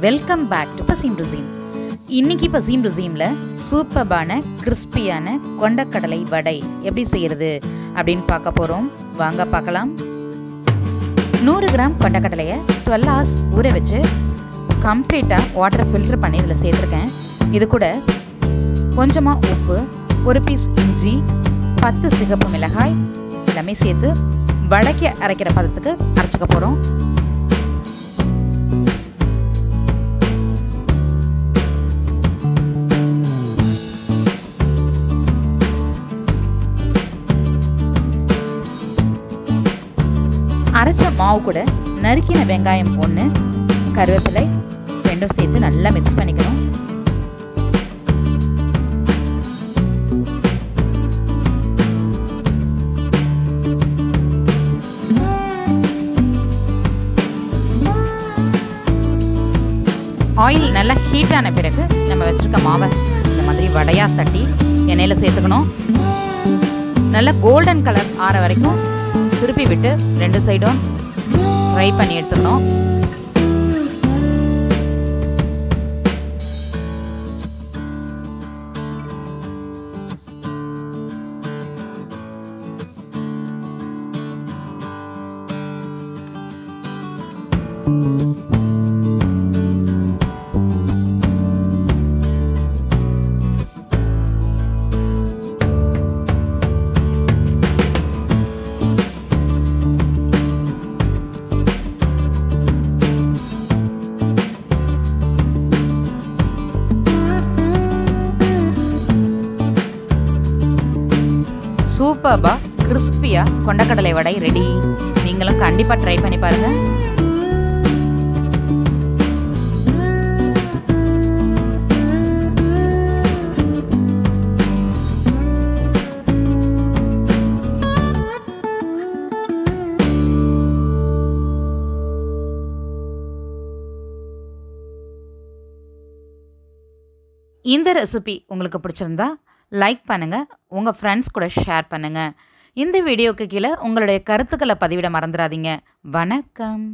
Welcome back to பசீம் ருசீம். இன்னைக்கு பசீம் ருசீமில் சூப்பர்பான கிறிஸ்பியான கொண்டக்கடலை வடை எப்படி செய்கிறது அப்படின்னு பார்க்க போகிறோம். வாங்க பார்க்கலாம். 100 கிராம் கொண்டக்கடலையை 12 hours ஊற வச்சு கம்ப்ளீட்டாக வாட்டரை ஃபில்டர் பண்ணி இதில் சேர்த்துருக்கேன். இது கூட கொஞ்சமாக உப்பு, ஒரு பீஸ் இஞ்சி, 10 சிகப்பு மிளகாய் எல்லாமே சேர்த்து வடைக்கு அரைக்கிற பதத்துக்கு அரைச்சிக்க போகிறோம். அரைச்ச மாவு கூட நறுக்கின வெங்காயம் 1, கருவேப்பிலை 2 சேர்த்து நல்லா மிக்ஸ் பண்ணிக்கணும். ஆயில் நல்லா ஹீட்டான பிறகு நம்ம வச்சுருக்க மாவை இந்த மாதிரி வடையாக தட்டி எண்ணெயில் சேர்த்துக்கணும். நல்லா கோல்டன் கலர் ஆற வரைக்கும் திருப்பி விட்டு 2 சைடும் ஃப்ரை பண்ணி எடுத்துக்கணும். சூப்பர்பா கிறிஸ்பியாக கொண்டக்கடலை வடை ரெடி. நீங்களும் கண்டிப்பாக ட்ரை பண்ணி பாருங்கள். இந்த ரெசிபி உங்களுக்கு பிடிச்சிருந்தா லைக் பண்ணுங்கள், உங்கள் ஃப்ரெண்ட்ஸ் கூட ஷேர் பண்ணுங்கள். இந்த வீடியோக்கு கீழே உங்களுடைய கருத்துக்களை பதிவிட மறந்துடாதீங்க. வணக்கம்.